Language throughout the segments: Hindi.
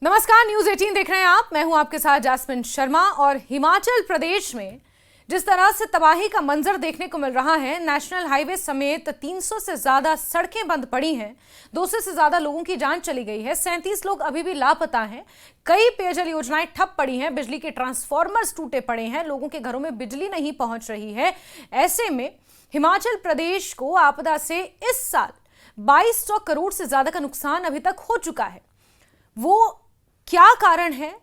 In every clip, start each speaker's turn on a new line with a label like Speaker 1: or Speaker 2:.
Speaker 1: नमस्कार, न्यूज 18 देख रहे हैं आप। मैं हूं आपके साथ जैस्मिन शर्मा। और हिमाचल प्रदेश में जिस तरह से तबाही का मंजर देखने को मिल रहा है, नेशनल हाईवे समेत 300 से ज्यादा सड़कें बंद पड़ी हैं, 200 से ज्यादा लोगों की जान चली गई है, 37 लोग अभी भी लापता हैं, कई पेयजल योजनाएं ठप पड़ी हैं, बिजली के ट्रांसफार्मर्स टूटे पड़े हैं, लोगों के घरों में बिजली नहीं पहुंच रही है। ऐसे में हिमाचल प्रदेश को आपदा से इस साल 2200 करोड़ से ज्यादा का नुकसान अभी तक हो चुका है। वो क्या कारण है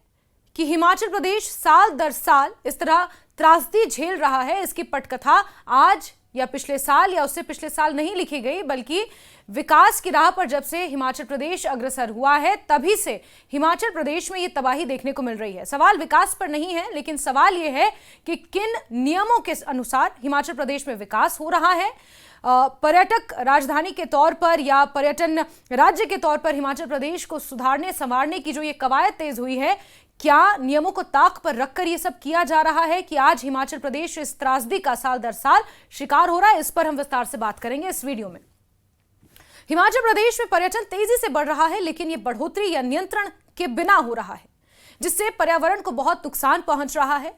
Speaker 1: कि हिमाचल प्रदेश साल दर साल इस तरह त्रासदी झेल रहा है? इसकी पटकथा आज या पिछले साल या उससे पिछले साल नहीं लिखी गई, बल्कि विकास की राह पर जब से हिमाचल प्रदेश अग्रसर हुआ है तभी से हिमाचल प्रदेश में ये तबाही देखने को मिल रही है। सवाल विकास पर नहीं है, लेकिन सवाल ये है कि किन नियमों के अनुसार हिमाचल प्रदेश में विकास हो रहा है। पर्यटक राजधानी के तौर पर या पर्यटन राज्य के तौर पर हिमाचल प्रदेश को सुधारने संवारने की जो ये कवायद तेज हुई है, क्या नियमों को ताक पर रखकर ये सब किया जा रहा है कि आज हिमाचल प्रदेश इस त्रासदी का साल दर साल शिकार हो रहा है? इस पर हम विस्तार से बात करेंगे इस वीडियो में। हिमाचल प्रदेश में पर्यटन तेजी से बढ़ रहा है, लेकिन ये बढ़ोतरी या नियंत्रण के बिना हो रहा है, जिससे पर्यावरण को बहुत नुकसान पहुंच रहा है।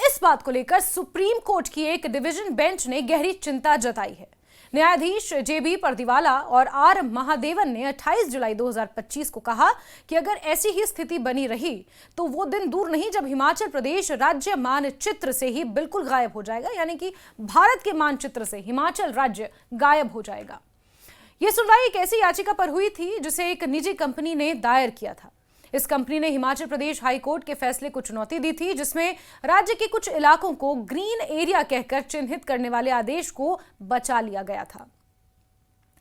Speaker 1: इस बात को लेकर सुप्रीम कोर्ट की एक डिवीजन बेंच ने गहरी चिंता जताई है। न्यायाधीश जेबी परदीवाला और आर महादेवन ने 28 जुलाई 2025 को कहा कि अगर ऐसी ही स्थिति बनी रही तो वो दिन दूर नहीं जब हिमाचल प्रदेश राज्य मानचित्र से ही बिल्कुल गायब हो जाएगा, यानी कि भारत के मानचित्र से हिमाचल राज्य गायब हो जाएगा। यह सुनवाई एक ऐसी याचिका पर हुई थी जिसे एक निजी कंपनी ने दायर किया था। इस कंपनी ने हिमाचल प्रदेश हाई कोर्ट के फैसले को चुनौती दी थी, जिसमें राज्य के कुछ इलाकों को ग्रीन एरिया कहकर चिन्हित करने वाले आदेश को बचा लिया गया था।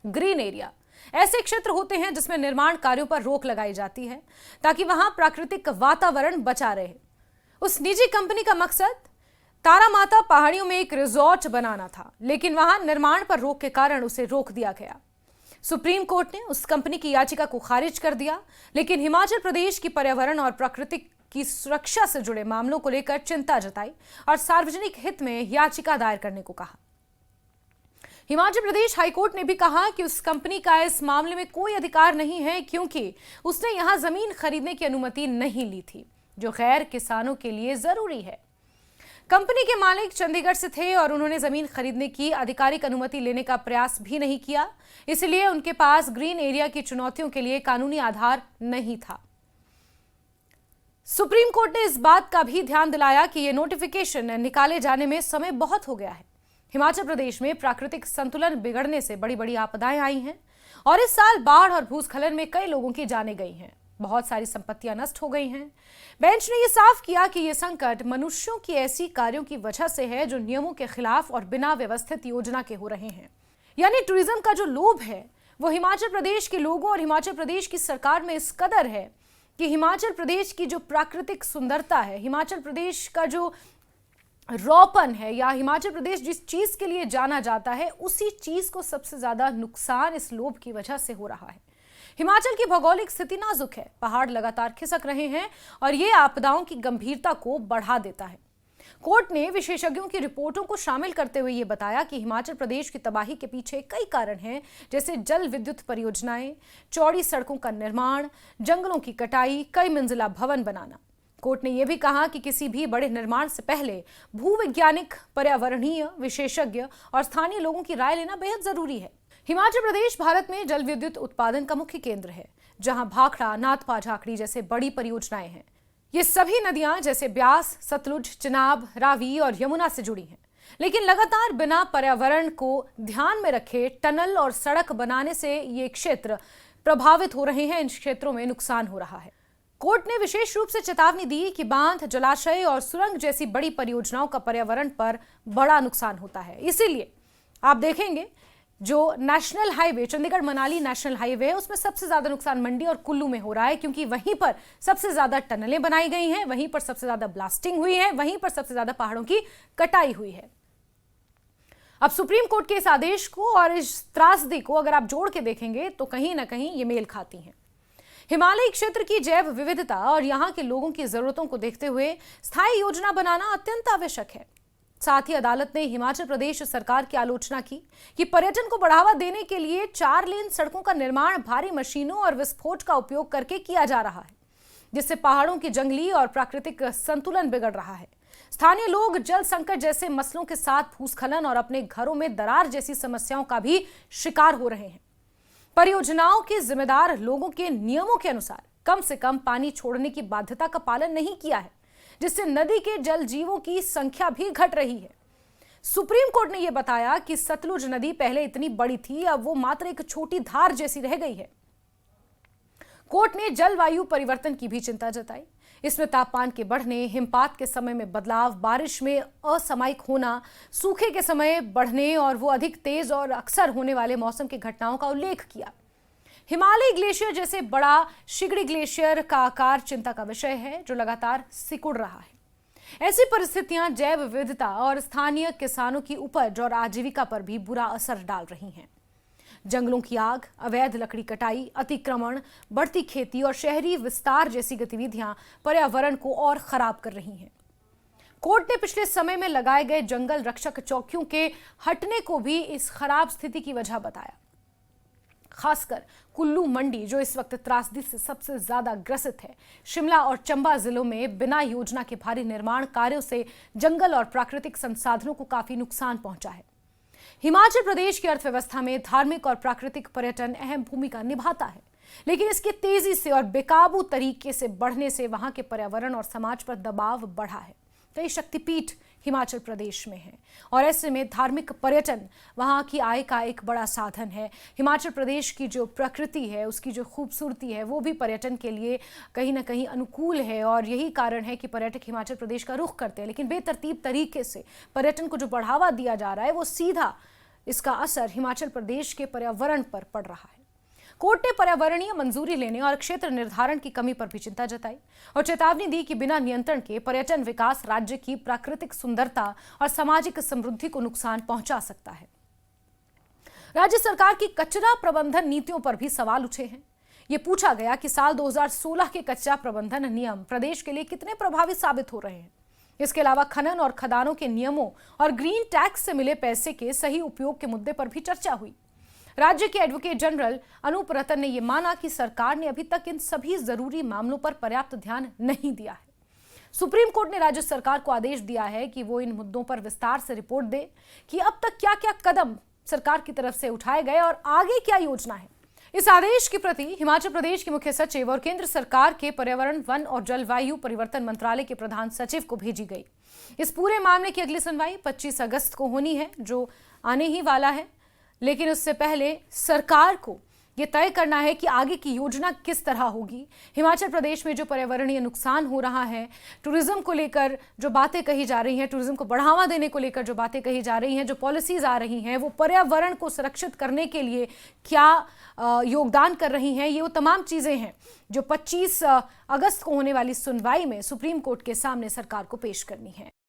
Speaker 1: ग्रीन एरिया ऐसे क्षेत्र होते हैं जिसमें निर्माण कार्यों पर रोक लगाई जाती है ताकि वहां प्राकृतिक वातावरण बचा रहे। उस निजी कंपनी का मकसद तारामाता पहाड़ियों में एक रिजॉर्ट बनाना था, लेकिन वहां निर्माण पर रोक के कारण उसे रोक दिया गया। सुप्रीम कोर्ट ने उस कंपनी की याचिका को खारिज कर दिया, लेकिन हिमाचल प्रदेश की पर्यावरण और प्रकृति की सुरक्षा से जुड़े मामलों को लेकर चिंता जताई और सार्वजनिक हित में याचिका दायर करने को कहा। हिमाचल प्रदेश हाईकोर्ट ने भी कहा कि उस कंपनी का इस मामले में कोई अधिकार नहीं है, क्योंकि उसने यहां जमीन खरीदने की अनुमति नहीं ली थी, जो गैर किसानों के लिए जरूरी है। कंपनी के मालिक चंडीगढ़ से थे और उन्होंने जमीन खरीदने की आधिकारिक अनुमति लेने का प्रयास भी नहीं किया, इसलिए उनके पास ग्रीन एरिया की चुनौतियों के लिए कानूनी आधार नहीं था। सुप्रीम कोर्ट ने इस बात का भी ध्यान दिलाया कि यह नोटिफिकेशन निकाले जाने में समय बहुत हो गया है। हिमाचल प्रदेश में प्राकृतिक संतुलन बिगड़ने से बड़ी बड़ी आपदाएं आई हैं और इस साल बाढ़ और भूस्खलन में कई लोगों की जानें गई हैं, बहुत सारी संपत्तियां नष्ट हो गई हैं। बेंच ने यह साफ किया कि यह संकट मनुष्यों की ऐसी कार्यों की वजह से है जो नियमों के खिलाफ और बिना व्यवस्थित योजना के हो रहे हैं। यानी टूरिज्म का जो लोभ है वो हिमाचल प्रदेश के लोगों और हिमाचल प्रदेश की सरकार में इस कदर है कि हिमाचल प्रदेश की जो प्राकृतिक सुंदरता है, हिमाचल प्रदेश का जो रौपन है, या हिमाचल प्रदेश जिस चीज के लिए जाना जाता है, उसी चीज को सबसे ज्यादा नुकसान इस लोभ की वजह से हो रहा है। हिमाचल की भौगोलिक स्थिति नाजुक है, पहाड़ लगातार खिसक रहे हैं और ये आपदाओं की गंभीरता को बढ़ा देता है। कोर्ट ने विशेषज्ञों की रिपोर्टों को शामिल करते हुए ये बताया कि हिमाचल प्रदेश की तबाही के पीछे कई कारण हैं, जैसे जल विद्युत परियोजनाएं, चौड़ी सड़कों का निर्माण, जंगलों की कटाई, कई मंजिला भवन बनाना। कोर्ट ने यह भी कहा कि किसी भी बड़े निर्माण से पहले भूवैज्ञानिक, पर्यावरणीय विशेषज्ञ और स्थानीय लोगों की राय लेना बेहद जरूरी है। हिमाचल प्रदेश भारत में जल विद्युत उत्पादन का मुख्य केंद्र है, जहां भाखड़ा, नाथपा झाकड़ी जैसे बड़ी परियोजनाएं हैं। ये सभी नदियां जैसे ब्यास, सतलुज, चिनाब, रावी और यमुना से जुड़ी हैं, लेकिन लगातार बिना पर्यावरण को ध्यान में रखे टनल और सड़क बनाने से ये क्षेत्र प्रभावित हो रहे हैं। इन क्षेत्रों में नुकसान हो रहा है। कोर्ट ने विशेष रूप से चेतावनी दी कि बांध, जलाशय और सुरंग जैसी बड़ी परियोजनाओं का पर्यावरण पर बड़ा नुकसान होता है। इसीलिए आप देखेंगे जो national highway, Chandigarh Manali national highway है, उसमें सबसे ज्यादा नुकसान मंडी और कुल्लू में हो रहा है, क्योंकि वहीं पर सबसे ज्यादा टनलें बनाई गई हैं, वहीं पर सबसे ज्यादा ब्लास्टिंग हुई है, वहीं पर सबसे ज्यादा पहाड़ों की कटाई हुई है। अब सुप्रीम कोर्ट के इस आदेश को और इस त्रासदी को अगर आप जोड़ के देखेंगे तो कहीं ना कहीं ये मेल खाती हैं। हिमालयी क्षेत्र की जैव विविधता और यहाँ के लोगों की जरूरतों को देखते हुए स्थायी योजना बनाना अत्यंत आवश्यक है। साथ ही अदालत ने हिमाचल प्रदेश सरकार की आलोचना की कि पर्यटन को बढ़ावा देने के लिए 4 लेन सड़कों का निर्माण भारी मशीनों और विस्फोट का उपयोग करके किया जा रहा है। जिससे पहाड़ों की जंगली और प्राकृतिक संतुलन बिगड़ रहा है। स्थानीय लोग जल संकट जैसे मसलों के साथ भूस्खलन और अपने घरों में दरार जैसी समस्याओं का भी शिकार हो रहे हैं। परियोजनाओं के जिम्मेदार लोगों के नियमों के अनुसार कम से कम पानी छोड़ने की बाध्यता का पालन नहीं किया है, जिससे नदी के जल जीवों की संख्या भी घट रही है। सुप्रीम कोर्ट ने यह बताया कि सतलुज नदी पहले इतनी बड़ी थी, अब वो मात्र एक छोटी धार जैसी रह गई है। कोर्ट ने जलवायु परिवर्तन की भी चिंता जताई। इसमें तापमान के बढ़ने, हिमपात के समय में बदलाव, बारिश में असामयिक होना, सूखे के समय बढ़ने और वो अधिक तेज और अक्सर होने वाले मौसम की घटनाओं का उल्लेख किया। हिमालय ग्लेशियर जैसे बड़ा शिगड़ी ग्लेशियर का आकार चिंता का विषय है, जो लगातार सिकुड़ रहा है। ऐसी परिस्थितियां जैव विविधता और स्थानीय किसानों की उपज और आजीविका पर भी बुरा असर डाल रही हैं। जंगलों की आग, अवैध लकड़ी कटाई, अतिक्रमण, बढ़ती खेती और शहरी विस्तार जैसी गतिविधियां पर्यावरण को और खराब कर रही हैं। कोर्ट ने पिछले समय में लगाए गए जंगल रक्षक चौकियों के हटने को भी इस खराब स्थिति की वजह बताया। खासकर कुल्लू मंडी, जो इस वक्त त्रासदी से सबसे ज्यादा ग्रसित है, शिमला और चंबा जिलों में बिना योजना के भारी निर्माण कार्यों से जंगल और प्राकृतिक संसाधनों को काफी नुकसान पहुंचा है। हिमाचल प्रदेश की अर्थव्यवस्था में धार्मिक और प्राकृतिक पर्यटन अहम भूमिका निभाता है, लेकिन इसके तेजी से और बेकाबू तरीके से बढ़ने से वहां के पर्यावरण और समाज पर दबाव बढ़ा है। कई शक्तिपीठ हिमाचल प्रदेश में है और ऐसे में धार्मिक पर्यटन वहां की आय का एक बड़ा साधन है। हिमाचल प्रदेश की जो प्रकृति है, उसकी जो खूबसूरती है, वो भी पर्यटन के लिए कहीं ना कहीं अनुकूल है और यही कारण है कि पर्यटक हिमाचल प्रदेश का रुख करते हैं। लेकिन बेतरतीब तरीके से पर्यटन को जो बढ़ावा दिया जा रहा है, वो सीधा इसका असर हिमाचल प्रदेश के पर्यावरण पर पड़ रहा है। कोर्ट ने पर्यावरणीय मंजूरी लेने और क्षेत्र निर्धारण की कमी पर भी चिंता जताई और चेतावनी दी कि बिना नियंत्रण के पर्यटन विकास राज्य की प्राकृतिक सुंदरता और सामाजिक समृद्धि को नुकसान पहुंचा सकता है। राज्य सरकार की कचरा प्रबंधन नीतियों पर भी सवाल उठे हैं। ये पूछा गया कि साल 2016 के कचरा प्रबंधन नियम प्रदेश के लिए कितने प्रभावी साबित हो रहे हैं। इसके अलावा खनन और खदानों के नियमों और ग्रीन टैक्स से मिले पैसे के सही उपयोग के मुद्दे पर भी चर्चा हुई। राज्य के एडवोकेट जनरल अनूप रतन ने यह माना कि सरकार ने अभी तक इन सभी जरूरी मामलों पर पर्याप्त ध्यान नहीं दिया है। सुप्रीम कोर्ट ने राज्य सरकार को आदेश दिया है कि वो इन मुद्दों पर विस्तार से रिपोर्ट दे कि अब तक क्या क्या कदम सरकार की तरफ से उठाए गए और आगे क्या योजना है। इस आदेश की प्रति हिमाचल प्रदेश के मुख्य सचिव और केंद्र सरकार के पर्यावरण, वन और जलवायु परिवर्तन मंत्रालय के प्रधान सचिव को भेजी गई। इस पूरे मामले की अगली सुनवाई 25 अगस्त को होनी है, जो आने ही वाला है। लेकिन उससे पहले सरकार को यह तय करना है कि आगे की योजना किस तरह होगी। हिमाचल प्रदेश में जो पर्यावरणीय नुकसान हो रहा है, टूरिज्म को लेकर जो बातें कही जा रही हैं, टूरिज्म को बढ़ावा देने को लेकर जो बातें कही जा रही हैं, जो पॉलिसीज आ रही हैं, वो पर्यावरण को सुरक्षित करने के लिए क्या योगदान कर रही हैं, ये वो तमाम चीज़ें हैं जो 25 अगस्त को होने वाली सुनवाई में सुप्रीम कोर्ट के सामने सरकार को पेश करनी है।